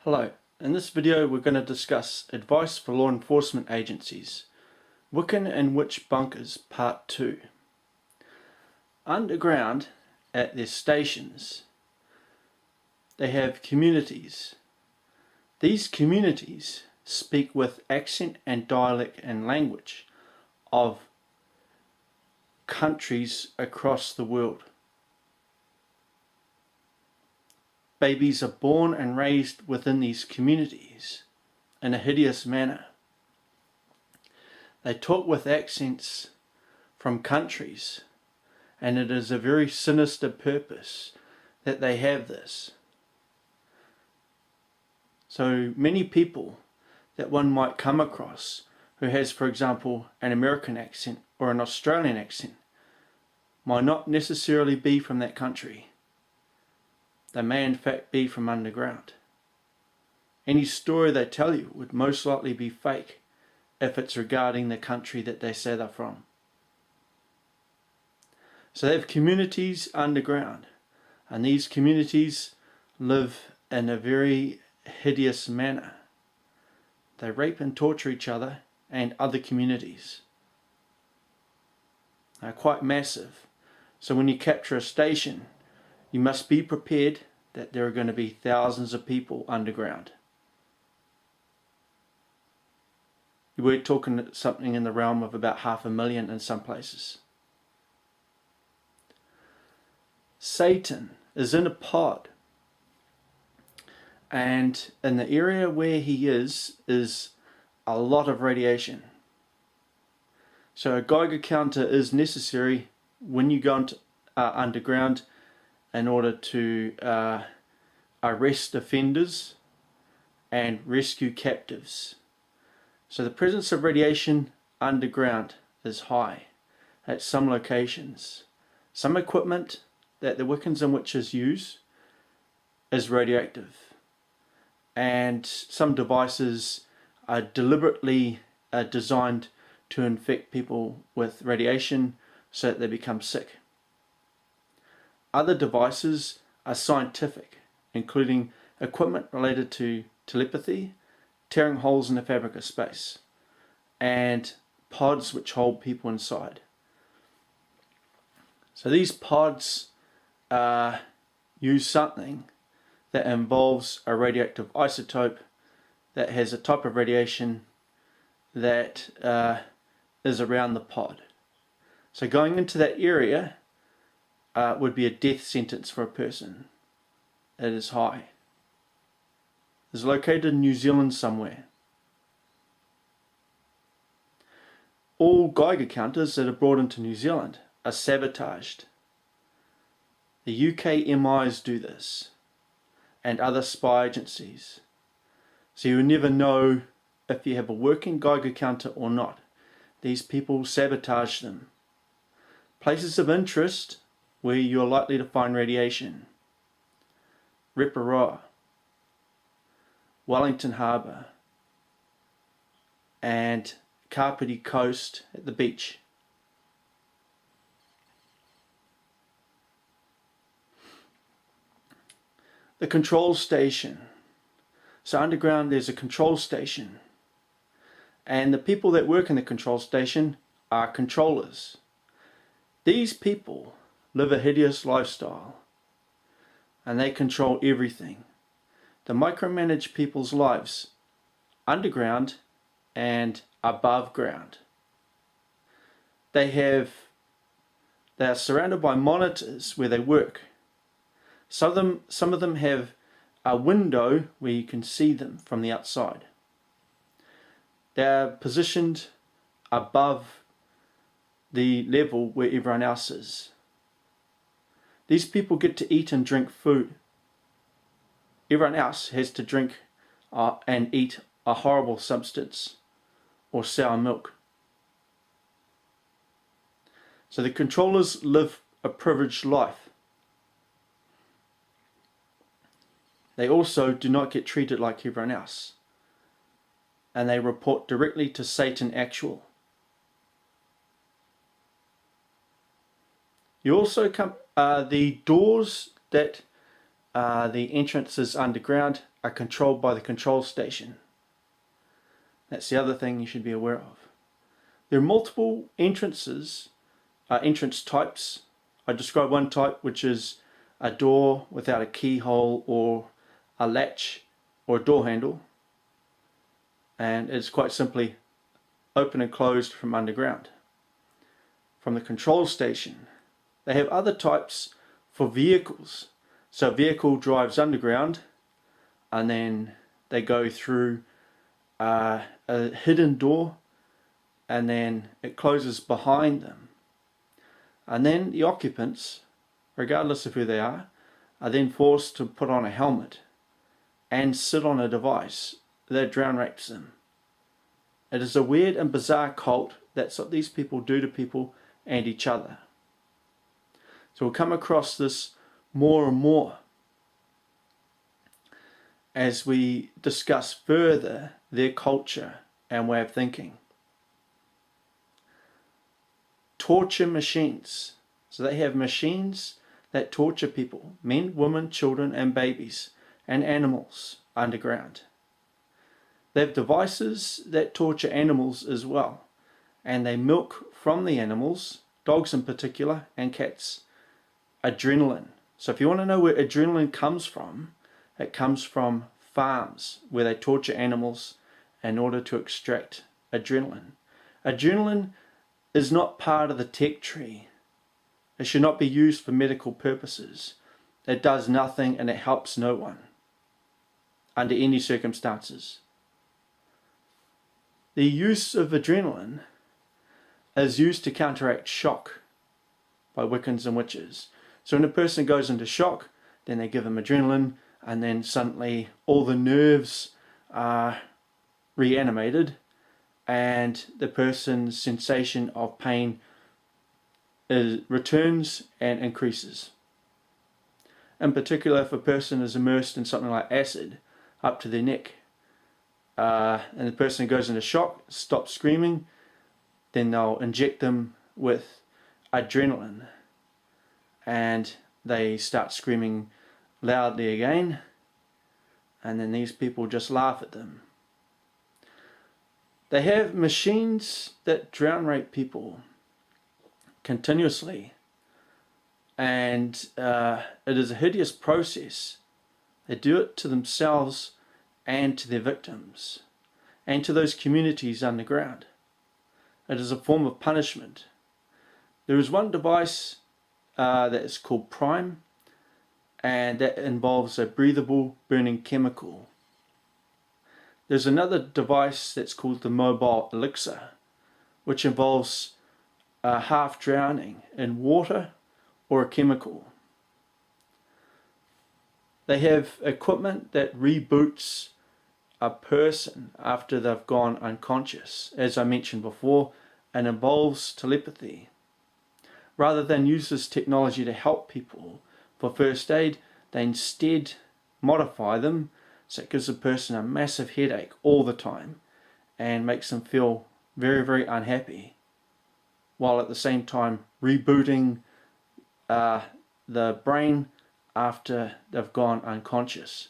Hello, in this video we're going to discuss advice for law enforcement agencies, Wiccan and Witch Bunkers Part 2. Underground, at their stations, they have communities. These communities speak with accent and dialect and language of countries across the world. Babies are born and raised within these communities in a hideous manner. They talk with accents from countries, and it is a very sinister purpose that they have this. So many people that one might come across who has, for example, an American accent or an Australian accent might not necessarily be from that country. They may in fact be from underground. Any story they tell you would most likely be fake if it's regarding the country that they say they're from. So they have communities underground, and these communities live in a very hideous manner. They rape and torture each other and other communities. They're quite massive. So when you capture a station, you must be prepared that there are going to be thousands of people underground. We're talking something in the realm of about 500,000 in some places. Satan is in a pod, and in the area where he is a lot of radiation. So a Geiger counter is necessary when you go into, underground in order to arrest offenders and rescue captives. So the presence of radiation underground is high at some locations. Some equipment that the Wiccans and Witches use is radioactive, and some devices are deliberately designed to infect people with radiation so that they become sick. Other devices are scientific, including equipment related to telepathy, tearing holes in the fabric of space, and pods which hold people inside. So these pods use something that involves a radioactive isotope that has a type of radiation that is around the pod. So going into that area would be a death sentence for a person. It is high. It's located in New Zealand somewhere. All Geiger counters that are brought into New Zealand are sabotaged. The UK MIs do this, and other spy agencies. So you will never know if you have a working Geiger counter or not. These people sabotage them. Places of interest where you're likely to find radiation: Reparoa, Wellington Harbour, and Kapiti Coast at the beach. The control station. So underground there's a control station, and the people that work in the control station are controllers. These people live a hideous lifestyle, and they control everything. They micromanage people's lives underground and above ground. They are surrounded by monitors where they work. Some of them have a window where you can see them from the outside. They are positioned above the level where everyone else is. These people get to eat and drink food. Everyone else has to drink and eat a horrible substance or sour milk. So the controllers live a privileged life. They also do not get treated like everyone else, and they report directly to Satan Actual. You also come, the doors that the entrances underground are controlled by the control station. That's the other thing you should be aware of. There are multiple entrance types. I describe one type, which is a door without a keyhole or a latch or a door handle, and it's quite simply open and closed from underground, from the control station. They have other types for vehicles. So a vehicle drives underground, and then they go through a hidden door, and then it closes behind them. And then the occupants, regardless of who they are then forced to put on a helmet and sit on a device that drown rapes them. It is a weird and bizarre cult. That's what these people do to people and each other. So we'll come across this more and more as we discuss further their culture and way of thinking. Torture machines. So they have machines that torture people, men, women, children and babies and animals underground. They have devices that torture animals as well, and they milk from the animals, dogs in particular and cats, adrenaline. So if you want to know where adrenaline comes from, it comes from farms where they torture animals in order to extract adrenaline. Adrenaline is not part of the tech tree. It should not be used for medical purposes. It does nothing and it helps no one under any circumstances. The use of adrenaline is used to counteract shock by Wiccans and witches. So when a person goes into shock, then they give them adrenaline, and then suddenly all the nerves are reanimated and the person's sensation of pain returns and increases. In particular, if a person is immersed in something like acid up to their neck, and the person goes into shock, stops screaming, then they'll inject them with adrenaline and they start screaming loudly again, and then these people just laugh at them. They have machines that drown rape people continuously, and it is a hideous process. They do it to themselves and to their victims and to those communities underground. It is a form of punishment. There is one device that is called Prime, and that involves a breathable burning chemical. There's another device that's called the Mobile Elixir, which involves half drowning in water or a chemical. They have equipment that reboots a person after they've gone unconscious, as I mentioned before, and involves telepathy. Rather than use this technology to help people for first aid, they instead modify them so it gives a person a massive headache all the time and makes them feel very, very unhappy, while at the same time rebooting the brain after they've gone unconscious.